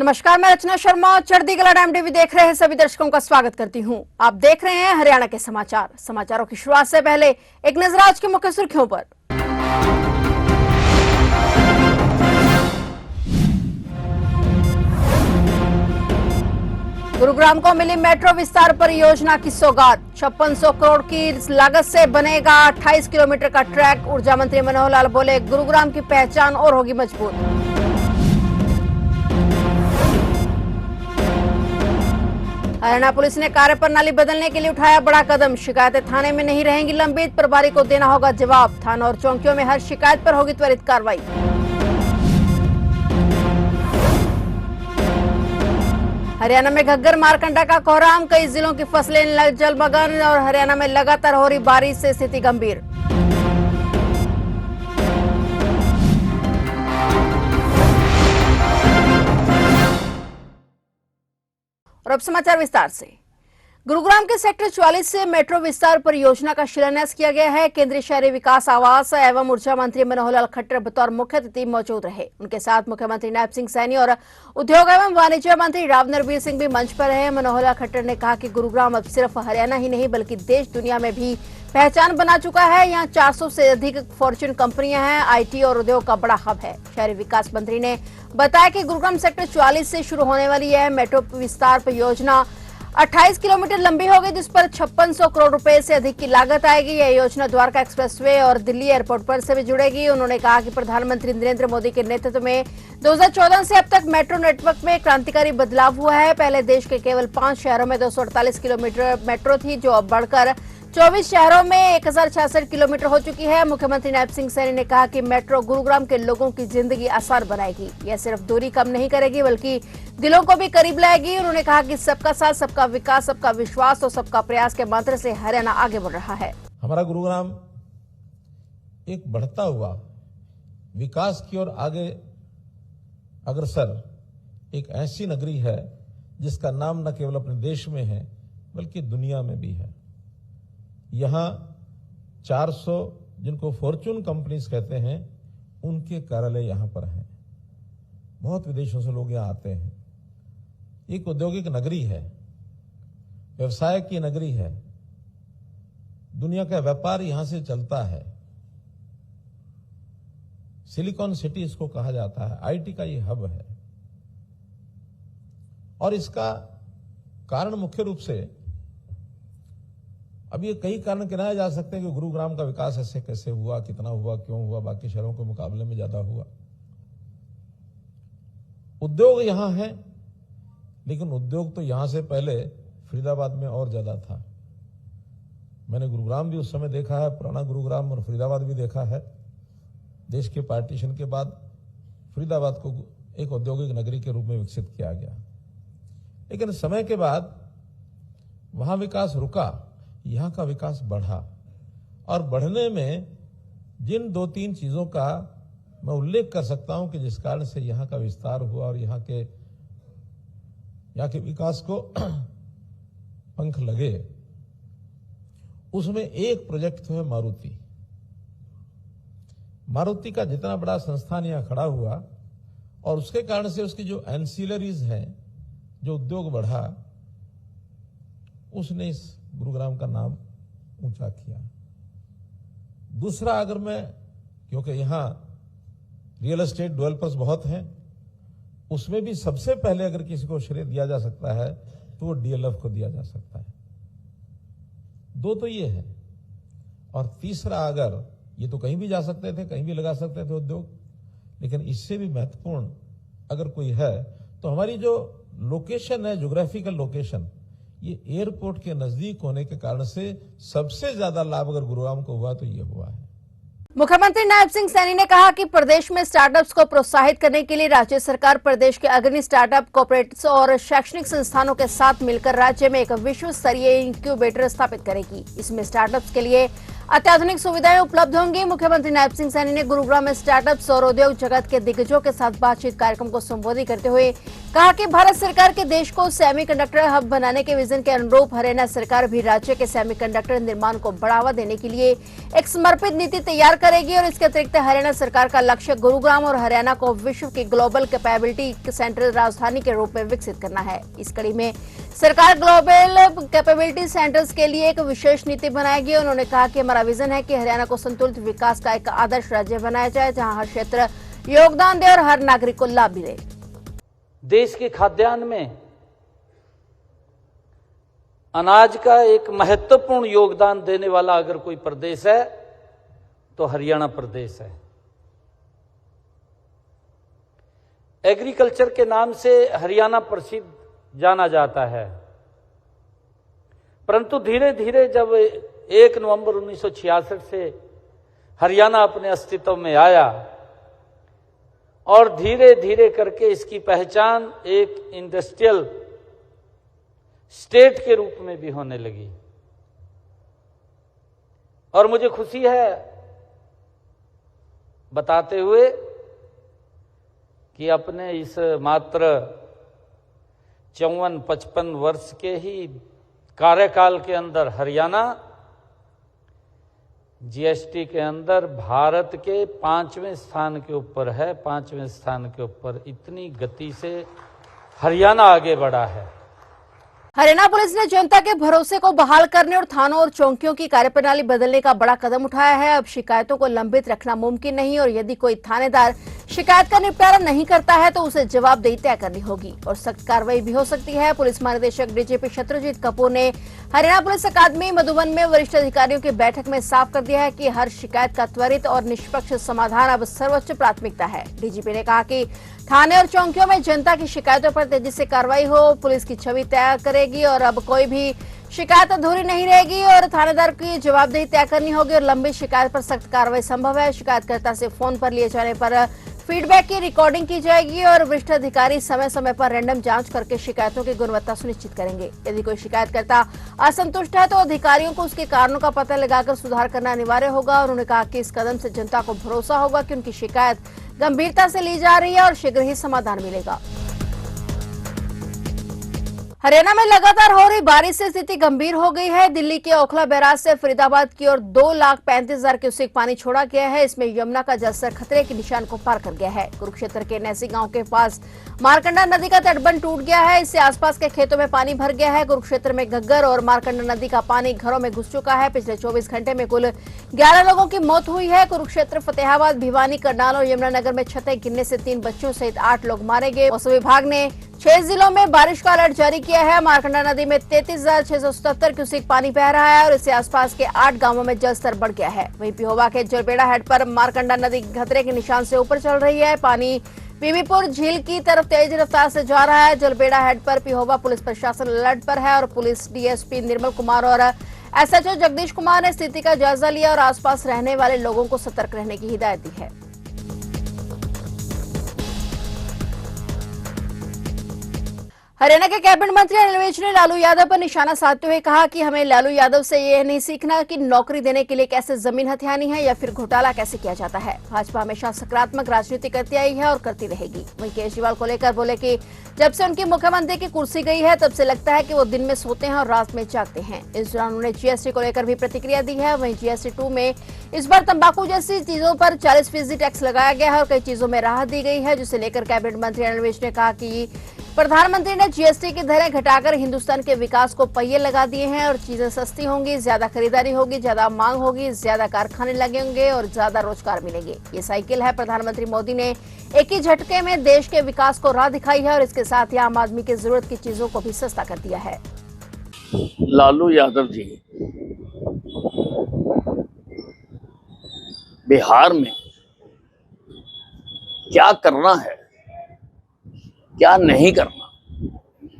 नमस्कार, मैं रचना शर्मा। चढ़ती कला टाइम टीवी देख रहे हैं सभी दर्शकों का स्वागत करती हूं। आप देख रहे हैं हरियाणा के समाचार। समाचारों की शुरुआत से पहले एक नजर आज की मुख्य सुर्खियों पर। गुरुग्राम को मिली मेट्रो विस्तार परियोजना की सौगात। 5600 करोड़ की लागत से बनेगा 28 किलोमीटर का ट्रैक। ऊर्जा मंत्री मनोहर लाल बोले, गुरुग्राम की पहचान और होगी मजबूत। हरियाणा पुलिस ने कार्यप्रणाली बदलने के लिए उठाया बड़ा कदम। शिकायतें थाने में नहीं रहेंगी लंबित, प्रभारी को देना होगा जवाब। थानों और चौकियों में हर शिकायत पर होगी त्वरित कार्रवाई। हरियाणा में घग्गर मारकंडा का कोहराम, कई जिलों की फसलें जलमग्न और हरियाणा में लगातार हो रही बारिश से स्थिति गंभीर। और अब समाचार विस्तार से। गुरुग्राम के सेक्टर 44 से मेट्रो विस्तार परियोजना का शिलान्यास किया गया है। केंद्रीय शहरी विकास, आवास एवं ऊर्जा मंत्री मनोहर लाल खट्टर बतौर मुख्य अतिथि मौजूद रहे। उनके साथ मुख्यमंत्री नायब सिंह सैनी और उद्योग एवं वाणिज्य मंत्री राव नरबीर सिंह भी मंच पर रहे। मनोहर लाल खट्टर ने कहा कि गुरुग्राम अब सिर्फ हरियाणा ही नहीं बल्कि देश दुनिया में भी पहचान बना चुका है। यहाँ 400 से अधिक फॉर्च्यून कंपनियां हैं। आईटी और उद्योग का बड़ा हब है। शहरी विकास मंत्री ने बताया कि गुरुग्राम सेक्टर 44 से शुरू होने वाली यह मेट्रो विस्तार परियोजना 28 किलोमीटर लंबी होगी, जिस पर 5600 करोड़ रुपए से अधिक की लागत आएगी। यह योजना द्वारका एक्सप्रेसवे और दिल्ली एयरपोर्ट पर से भी जुड़ेगी। उन्होंने कहा कि प्रधानमंत्री नरेंद्र मोदी के नेतृत्व में 2014 से अब तक मेट्रो नेटवर्क में क्रांतिकारी बदलाव हुआ है। पहले देश के केवल 5 शहरों में 248 किलोमीटर मेट्रो थी, जो अब बढ़कर 24 शहरों में 1066 किलोमीटर हो चुकी है। मुख्यमंत्री नायब सिंह सैनी ने कहा कि मेट्रो गुरुग्राम के लोगों की जिंदगी आसान बनाएगी। यह सिर्फ दूरी कम नहीं करेगी बल्कि दिलों को भी करीब लाएगी। उन्होंने कहा कि सबका साथ, सबका विकास, सबका विश्वास और सबका प्रयास के मंत्र से हरियाणा आगे बढ़ रहा है। हमारा गुरुग्राम एक बढ़ता हुआ विकास की ओर आगे अग्रसर एक ऐसी नगरी है जिसका नाम न केवल अपने देश में है बल्कि दुनिया में भी है। यहां 400 जिनको फॉर्च्यून कंपनीज कहते हैं, उनके कार्यालय यहां पर हैं। बहुत विदेशों से लोग यहां आते हैं। एक औद्योगिक नगरी है, व्यवसाय की नगरी है। दुनिया का व्यापार यहां से चलता है। सिलिकॉन सिटी इसको कहा जाता है। आईटी का ये हब है। और इसका कारण मुख्य रूप से अब ये कई कारण गिनाए जा सकते हैं कि गुरुग्राम का विकास ऐसे कैसे हुआ, कितना हुआ, क्यों हुआ, बाकी शहरों के मुकाबले में ज्यादा हुआ। उद्योग यहां है, लेकिन उद्योग तो यहां से पहले फरीदाबाद में और ज्यादा था। मैंने गुरुग्राम भी उस समय देखा है, पुराना गुरुग्राम, और फरीदाबाद भी देखा है। देश के पार्टीशन के बाद फरीदाबाद को एक औद्योगिक नगरी के रूप में विकसित किया गया, लेकिन समय के बाद वहां विकास रुका, यहां का विकास बढ़ा। और बढ़ने में जिन 2-3 चीजों का मैं उल्लेख कर सकता हूं कि जिस कारण से यहां का विस्तार हुआ और यहां के विकास को पंख लगे, उसमें एक प्रोजेक्ट तो है मारुति। मारुति का जितना बड़ा संस्थान यहां खड़ा हुआ और उसके कारण से उसकी जो एंसिलरीज हैं, जो उद्योग बढ़ा, उसने इस गुरुग्राम का नाम ऊंचा किया। दूसरा, अगर मैं, क्योंकि यहां रियल एस्टेट डेवलपर्स बहुत हैं, उसमें भी सबसे पहले अगर किसी को श्रेय दिया जा सकता है तो वो डीएलएफ को दिया जा सकता है। 2 तो ये है। और तीसरा, अगर ये तो कहीं भी जा सकते थे, कहीं भी लगा सकते थे उद्योग, लेकिन इससे भी महत्वपूर्ण अगर कोई है तो हमारी जो लोकेशन है, ज्योग्राफिकल लोकेशन, ये एयरपोर्ट के नजदीक होने के कारण से सबसे ज्यादा लाभ अगर गुरुग्राम को हुआ तो ये हुआ है। मुख्यमंत्री नायब सिंह सैनी ने कहा कि प्रदेश में स्टार्टअप्स को प्रोत्साहित करने के लिए राज्य सरकार प्रदेश के अग्रणी स्टार्टअप, कॉर्पोरेट्स और शैक्षणिक संस्थानों के साथ मिलकर राज्य में एक विश्व स्तरीय इंक्यूबेटर स्थापित करेगी। इसमें स्टार्टअप्स के लिए अत्याधुनिक सुविधाएं उपलब्ध होंगी। मुख्यमंत्री नायब सिंह सैनी ने गुरुग्राम में स्टार्टअप्स और उद्योग जगत के दिग्गजों के साथ बातचीत कार्यक्रम को संबोधित करते हुए कहा कि भारत सरकार के देश को सेमीकंडक्टर हब बनाने के विजन के अनुरूप हरियाणा सरकार भी राज्य के सेमीकंडक्टर निर्माण को बढ़ावा देने के लिए एक समर्पित नीति तैयार करेगी और इसके अतिरिक्त हरियाणा सरकार का लक्ष्य गुरुग्राम और हरियाणा को विश्व की ग्लोबल कैपेबिलिटी सेंटर राजधानी के रूप में विकसित करना है। इस कड़ी में सरकार ग्लोबल कैपेबिलिटी सेंटर्स के लिए एक विशेष नीति बनाएगी। उन्होंने कहा कि हमारा विजन है कि हरियाणा को संतुलित विकास का एक आदर्श राज्य बनाया जाए, जहां हर क्षेत्र योगदान दे और हर नागरिक को लाभ मिले। देश के खाद्यान्न में अनाज का एक महत्वपूर्ण योगदान देने वाला अगर कोई प्रदेश है तो हरियाणा प्रदेश है। एग्रीकल्चर के नाम से हरियाणा प्रसिद्ध जाना जाता है, परंतु धीरे धीरे जब 1 नवंबर 1966 से हरियाणा अपने अस्तित्व में आया और धीरे धीरे करके इसकी पहचान एक इंडस्ट्रियल स्टेट के रूप में भी होने लगी। और मुझे खुशी है बताते हुए कि अपने इस मात्र 54-55 वर्ष के ही कार्यकाल के अंदर हरियाणा जीएसटी के अंदर भारत के 5वें स्थान के ऊपर है। 5वें स्थान के ऊपर इतनी गति से हरियाणा आगे बढ़ा है। हरियाणा पुलिस ने जनता के भरोसे को बहाल करने और थानों और चौकियों की कार्यप्रणाली बदलने का बड़ा कदम उठाया है। अब शिकायतों को लंबित रखना मुमकिन नहीं और यदि कोई थानेदार शिकायत का निपटारा नहीं करता है तो उसे जवाबदेही तय करनी होगी और सख्त कार्रवाई भी हो सकती है। पुलिस महानिदेशक डीजीपी शत्रुजीत कपूर ने हरियाणा पुलिस अकादमी मधुबन में वरिष्ठ अधिकारियों की बैठक में साफ कर दिया है कि हर शिकायत का त्वरित और निष्पक्ष समाधान अब सर्वोच्च प्राथमिकता है। डीजीपी ने कहा कि थाने और चौकियों में जनता की शिकायतों पर तेजी से कार्रवाई हो, पुलिस की छवि तय करेगी और अब कोई भी शिकायत अधूरी नहीं रहेगी और थानेदार की जवाबदेही तय करनी होगी और लंबी शिकायत पर सख्त कार्रवाई संभव है। शिकायतकर्ता से फोन पर लिए जाने पर फीडबैक की रिकॉर्डिंग की जाएगी और वरिष्ठ अधिकारी समय समय पर रैंडम जांच करके शिकायतों की गुणवत्ता सुनिश्चित करेंगे। यदि कोई शिकायतकर्ता असंतुष्ट है तो अधिकारियों को उसके कारणों का पता लगाकर सुधार करना अनिवार्य होगा। उन्होंने कहा कि इस कदम से जनता को भरोसा होगा कि उनकी शिकायत गंभीरता से ली जा रही है और शीघ्र ही समाधान मिलेगा। हरियाणा में लगातार हो रही बारिश से स्थिति गंभीर हो गई है। दिल्ली के ओखला बैराज से फरीदाबाद की ओर 2,35,000 क्यूसेक पानी छोड़ा गया है। इसमें यमुना का जलस्तर खतरे के निशान को पार कर गया है। कुरुक्षेत्र के नैसी गांव के पास मारकंडा नदी का तटबंध टूट गया है। इससे आसपास के खेतों में पानी भर गया है। कुरुक्षेत्र में घग्गर और मारकंडा नदी का पानी घरों में घुस चुका है। पिछले 24 घंटे में कुल 11 लोगों की मौत हुई है। कुरुक्षेत्र, फतेहाबाद, भिवानी, करनाल और यमुनानगर में छतें गिरने से 3 बच्चों सहित 8 लोग मारे गए। मौसम विभाग ने 6 जिलों में बारिश का अलर्ट जारी किया है। मारकंडा नदी में 33,677 क्यूसेक पानी बह रहा है और इससे आसपास के 8 गांवों में जलस्तर बढ़ गया है। वहीं पिहोवा के जलबेड़ा हेड पर मारकंडा नदी खतरे के निशान से ऊपर चल रही है। पानी बीबीपुर झील की तरफ तेज रफ्तार से जा रहा है। जलबेड़ा हेड पर पिहोवा पुलिस प्रशासन अलर्ट पर है और पुलिस डीएसपी निर्मल कुमार और एसएचओ जगदीश कुमार ने स्थिति का जायजा लिया और आसपास रहने वाले लोगों को सतर्क रहने की हिदायत दी है। हरियाणा के कैबिनेट मंत्री अनिल विज ने लालू यादव पर निशाना साधते हुए कहा कि हमें लालू यादव से यह नहीं सीखना कि नौकरी देने के लिए कैसे जमीन हथियानी है या फिर घोटाला कैसे किया जाता है। भाजपा हमेशा सकारात्मक राजनीति करती आई है और करती रहेगी। वहीं केजरीवाल को लेकर बोले कि जब से उनकी मुख्यमंत्री की कुर्सी गई है तब से लगता है कि वो दिन में सोते हैं और रात में जागते हैं। इस दौरान उन्होंने जीएसटी को लेकर भी प्रतिक्रिया दी है। वहीं जीएसटी 2 में इस बार तंबाकू जैसी चीजों पर 40% टैक्स लगाया गया है और कई चीजों में राहत दी गई है, जिसे लेकर कैबिनेट मंत्री अनिल विज ने कहा कि प्रधानमंत्री ने जीएसटी की दरें घटाकर हिंदुस्तान के विकास को पहिए लगा दिए हैं और चीजें सस्ती होंगी, ज्यादा खरीदारी होगी, ज्यादा मांग होगी, ज्यादा कारखाने लगेंगे और ज्यादा रोजगार मिलेंगे। ये साइकिल है। प्रधानमंत्री मोदी ने एक ही झटके में देश के विकास को राह दिखाई है और इसके साथ ही आम आदमी की जरूरत की चीजों को भी सस्ता कर दिया है। लालू यादव जी बिहार में क्या करना है, क्या नहीं करना,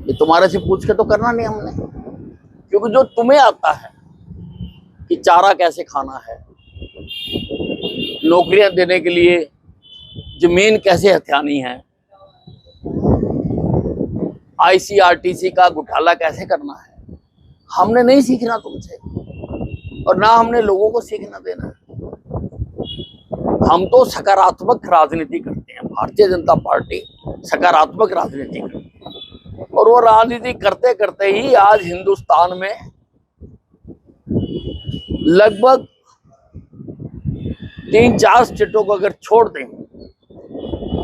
ये तुम्हारे से पूछ के तो करना नहीं हमने, क्योंकि जो तुम्हें आता है कि चारा कैसे खाना है, नौकरियां देने के लिए जमीन कैसे हथियानी है, आईसीआरटीसी का घोटाला कैसे करना है, हमने नहीं सीखना तुमसे। और ना हमने लोगों को सीखना देना है। हम तो सकारात्मक राजनीति करते हैं, भारतीय जनता पार्टी सकारात्मक राजनीति करती है, और वो राजनीति करते करते ही आज हिंदुस्तान में लगभग 3-4 स्टेटों को अगर छोड़ दें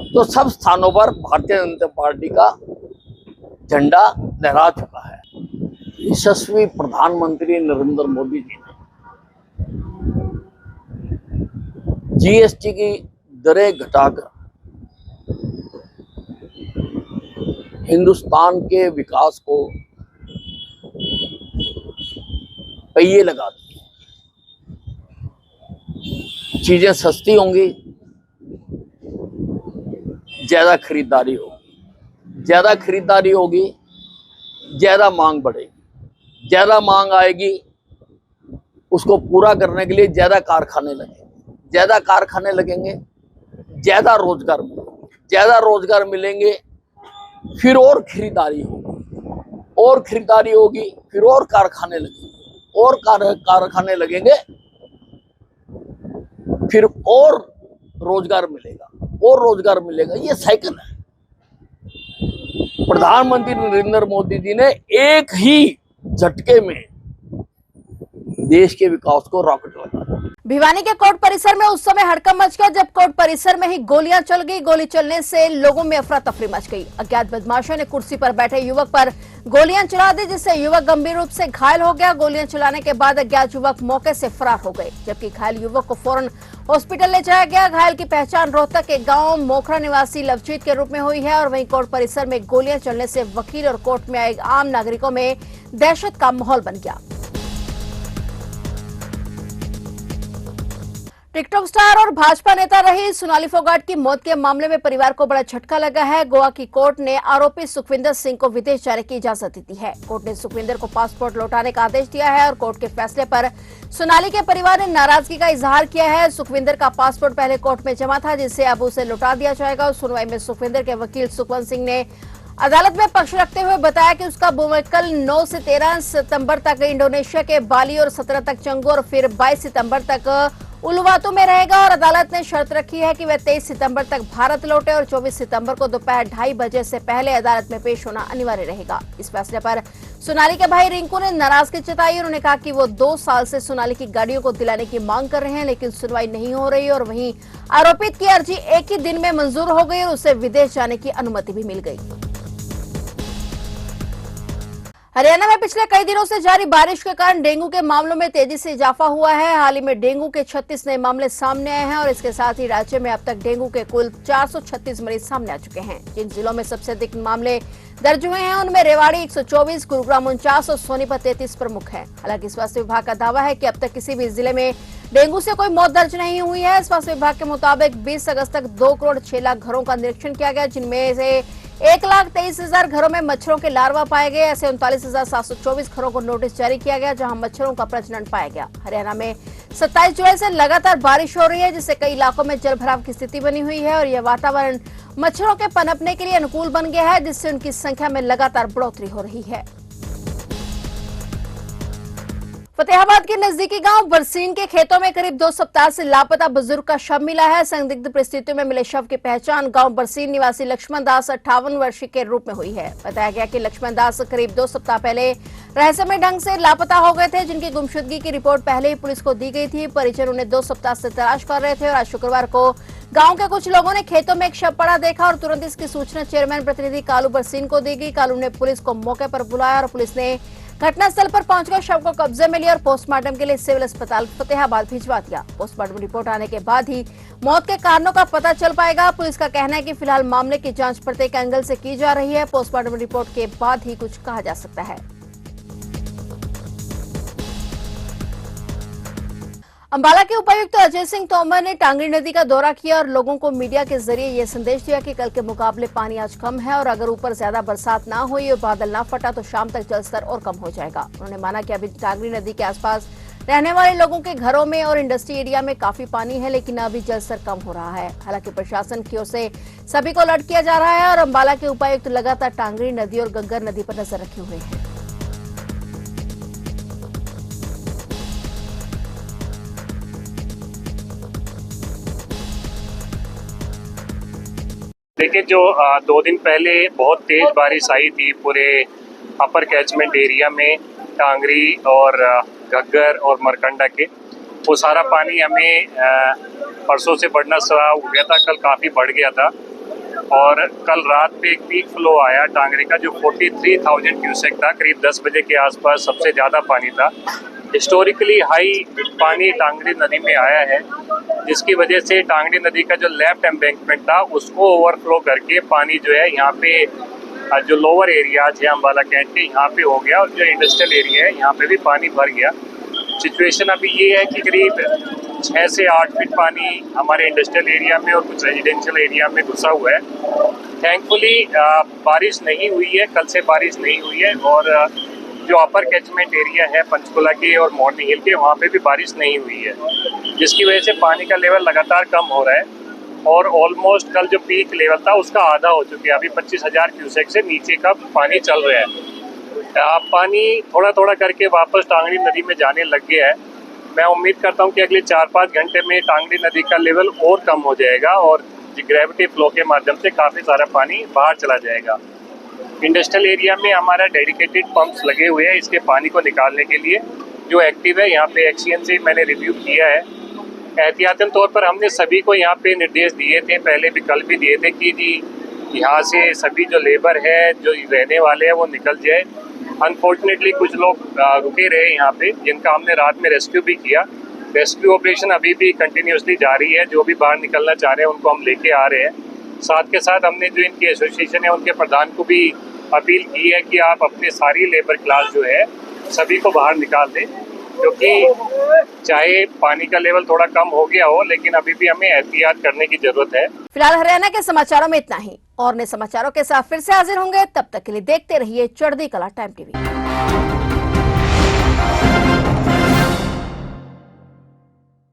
तो सब स्थानों पर भारतीय जनता पार्टी का झंडा लहरा चुका है। यशस्वी प्रधानमंत्री नरेंद्र मोदी जी ने जीएसटी की दरें घटाकर हिंदुस्तान के विकास को पहिए लगा दिए। चीजें सस्ती होंगी, ज्यादा खरीदारी होगी, ज्यादा खरीदारी होगी, ज्यादा मांग बढ़ेगी, ज्यादा मांग आएगी, उसको पूरा करने के लिए ज्यादा कारखाने लगेंगे, ज्यादा कारखाने लगेंगे, ज्यादा रोजगार मिलेंगे, ज्यादा रोजगार मिलेंगे, फिर और खरीदारी होगी, और खरीदारी होगी, फिर और कारखाने लगेंगे, और कारखाने लगेंगे, फिर और रोजगार मिलेगा, और रोजगार मिलेगा। ये साइकिल है। प्रधानमंत्री नरेंद्र मोदी जी ने एक ही झटके में देश के विकास को रॉकेट लगा दिया। भिवानी के कोर्ट परिसर में उस समय हड़कंप मच गया जब कोर्ट परिसर में ही गोलियां चल गई। गोली चलने से लोगों में अफरा तफरी मच गई। अज्ञात बदमाशों ने कुर्सी पर बैठे युवक पर गोलियां चला दी, जिससे युवक गंभीर रूप से घायल हो गया। गोलियां चलाने के बाद अज्ञात युवक मौके से फरार हो गए, जबकि घायल युवक को फौरन हॉस्पिटल ले जाया गया। घायल की पहचान रोहतक के गांव मोखरा निवासी लवजीत के रूप में हुई है। और वहीं कोर्ट परिसर में गोलियां चलने से वकील और कोर्ट में आए आम नागरिकों में दहशत का माहौल बन गया। टिकटॉक स्टार और भाजपा नेता रही सोनाली फोगाट की मौत के मामले में परिवार को बड़ा झटका लगा है। गोवा की कोर्ट ने आरोपी सुखविंदर सिंह को विदेश जाने की इजाजत दी है। कोर्ट ने सुखविंदर को पासपोर्ट लौटाने का आदेश दिया है और कोर्ट के फैसले पर सोनाली के परिवार ने नाराजगी का इजहार किया है। सुखविंदर का पासपोर्ट पहले कोर्ट में जमा था, जिसे अब उसे लौटा दिया जाएगा। सुनवाई में सुखविंदर के वकील सुखवंत सिंह ने अदालत में पक्ष रखते हुए बताया कि उसका मुवक्किल 9 से 13 सितंबर तक इंडोनेशिया के बाली और 17 तक चंगू और फिर 22 सितंबर तक उलुवातु में रहेगा। और अदालत ने शर्त रखी है कि वह 23 सितंबर तक भारत लौटे और 24 सितंबर को दोपहर 2:30 बजे से पहले अदालत में पेश होना अनिवार्य रहेगा। इस फैसले पर सोनाली के भाई रिंकू ने नाराजगी जताई। उन्होंने कहा कि वो 2 साल से सोनाली की गाड़ियों को दिलाने की मांग कर रहे हैं, लेकिन सुनवाई नहीं हो रही। और वहीं आरोपित की अर्जी एक ही दिन में मंजूर हो गई और उसे विदेश जाने की अनुमति भी मिल गई। हरियाणा में पिछले कई दिनों से जारी बारिश के कारण डेंगू के मामलों में तेजी से इजाफा हुआ है। हाल ही में डेंगू के 36 नए मामले सामने आए हैं और इसके साथ ही राज्य में अब तक डेंगू के कुल 436 मरीज सामने आ चुके हैं। जिन जिलों में सबसे अधिक मामले दर्ज हुए हैं उनमें रेवाड़ी 124, गुरुग्राम 49 और सोनीपत 33 प्रमुख है। हालांकि स्वास्थ्य विभाग का दावा है कि अब तक किसी भी जिले में डेंगू से कोई मौत दर्ज नहीं हुई है। स्वास्थ्य विभाग के मुताबिक 20 अगस्त तक 2 करोड़ 6 लाख घरों का निरीक्षण किया गया, जिनमें से 1,23,000 घरों में मच्छरों के लार्वा पाए गए। ऐसे 39,724 घरों को नोटिस जारी किया गया जहां मच्छरों का प्रजनन पाया गया। हरियाणा में 27 जुलाई से लगातार बारिश हो रही है, जिससे कई इलाकों में जलभराव की स्थिति बनी हुई है और यह वातावरण मच्छरों के पनपने के लिए अनुकूल बन गया है, जिससे उनकी संख्या में लगातार बढ़ोतरी हो रही है। फतेहाबाद के नजदीकी गांव बरसीन के खेतों में करीब 2 सप्ताह से लापता बुजुर्ग का शव मिला है। संदिग्ध परिस्थितियों में मिले शव की पहचान गांव बरसीन निवासी लक्ष्मण दास 58 वर्षीय के रूप में हुई है। बताया गया कि लक्ष्मण दास करीब 2 सप्ताह पहले रहस्यमय ढंग से लापता हो गए थे, जिनकी गुमशुदगी की रिपोर्ट पहले ही पुलिस को दी गई थी। परिजन उन्हें 2 सप्ताह से तलाश कर रहे थे और आज शुक्रवार को गांव के कुछ लोगों ने खेतों में एक शव पड़ा देखा और तुरंत इसकी सूचना चेयरमैन प्रतिनिधि कालू बरसीन को दी गई। कालू ने पुलिस को मौके पर बुलाया और पुलिस ने घटनास्थल पर पहुंचकर शव को कब्जे में लिया और पोस्टमार्टम के लिए सिविल अस्पताल फतेहाबाद भिजवा दिया। पोस्टमार्टम रिपोर्ट आने के बाद ही मौत के कारणों का पता चल पाएगा। पुलिस का कहना है कि फिलहाल मामले की जांच प्रत्येक एंगल से की जा रही है। पोस्टमार्टम रिपोर्ट के बाद ही कुछ कहा जा सकता है। अंबाला के उपायुक्त अजय सिंह तोमर ने टांगरी नदी का दौरा किया और लोगों को मीडिया के जरिए यह संदेश दिया कि कल के मुकाबले पानी आज कम है और अगर ऊपर ज्यादा बरसात ना हुई और बादल ना फटा तो शाम तक जलस्तर और कम हो जाएगा। उन्होंने माना कि अभी टांगरी नदी के आसपास रहने वाले लोगों के घरों में और इंडस्ट्री एरिया में काफी पानी है, लेकिन अभी जलस्तर कम हो रहा है। हालांकि प्रशासन की ओर से सभी को अलर्ट किया जा रहा है और अंबाला के उपायुक्त लगातार टांगरी नदी और गग्गर नदी पर नजर रखे हुए हैं। देखिए जो 2 दिन पहले बहुत तेज बारिश आई थी पूरे अपर कैचमेंट एरिया में, टांगरी और घग्गर और मरकंडा के, वो सारा पानी हमें परसों से बढ़ना शुरू हो गया था। कल काफ़ी बढ़ गया था और कल रात पे एक पीक फ्लो आया टांगरी का जो 43,000 क्यूसेक था। करीब 10 बजे के आसपास सबसे ज़्यादा पानी था। हिस्टोरिकली हाई पानी टांगरी नदी में आया है, जिसकी वजह से टांगरी नदी का जो लेफ्ट एम्बैंकमेंट था उसको ओवरफ्लो करके पानी जो है यहाँ पे जो लोअर एरियाज है अम्बाला कैंट के यहाँ पे हो गया और जो इंडस्ट्रियल एरिया है यहाँ पे भी पानी भर गया। सिचुएशन अभी ये है कि करीब 6 से 8 फीट पानी हमारे इंडस्ट्रियल एरिया में और कुछ रेजिडेंशियल एरिया में घुसा हुआ है। थैंकफुली बारिश नहीं हुई है, कल से बारिश नहीं हुई है और जो अपर कैचमेंट एरिया है पंचकुला के और मोरनी हिल के वहाँ पे भी बारिश नहीं हुई है, जिसकी वजह से पानी का लेवल लगातार कम हो रहा है और ऑलमोस्ट कल जो पीक लेवल था उसका आधा हो चुका है। अभी 25,000 क्यूसेक से नीचे का पानी चल रहा है। पानी थोड़ा थोड़ा करके वापस टांगरी नदी में जाने लग गया है। मैं उम्मीद करता हूँ कि अगले 4-5 घंटे में टांगरी नदी का लेवल और कम हो जाएगा और ग्रेविटी फ्लो के माध्यम से काफ़ी सारा पानी बाहर चला जाएगा। इंडस्ट्रियल एरिया में हमारा डेडिकेटेड पंप्स लगे हुए हैं इसके पानी को निकालने के लिए, जो एक्टिव है। यहाँ पे एक्सीएन से मैंने रिव्यू किया है। एहतियातन तौर पर हमने सभी को यहाँ पे निर्देश दिए थे, पहले भी कल भी दिए थे कि जी यहाँ से सभी जो लेबर है जो रहने वाले हैं वो निकल जाए। अनफॉर्चुनेटली कुछ लोग रुके रहे यहाँ पे, जिनका हमने रात में रेस्क्यू भी किया। रेस्क्यू ऑपरेशन अभी भी कंटिन्यूसली जारी है। जो भी बाहर निकलना चाह रहे हैं उनको हम लेके आ रहे हैं। साथ के साथ हमने जो इनकी एसोसिएशन है उनके प्रधान को भी अपील की है कि आप अपने सारी लेबर क्लास जो है सभी को बाहर निकाल दें, क्योंकि चाहे पानी का लेवल थोड़ा कम हो गया हो लेकिन अभी भी हमें एहतियात करने की जरूरत है। फिलहाल हरियाणा के समाचारों में इतना ही और नए समाचारों के साथ फिर से हाजिर होंगे। तब तक के लिए देखते रहिए चढ़ती कला टाइम टीवी।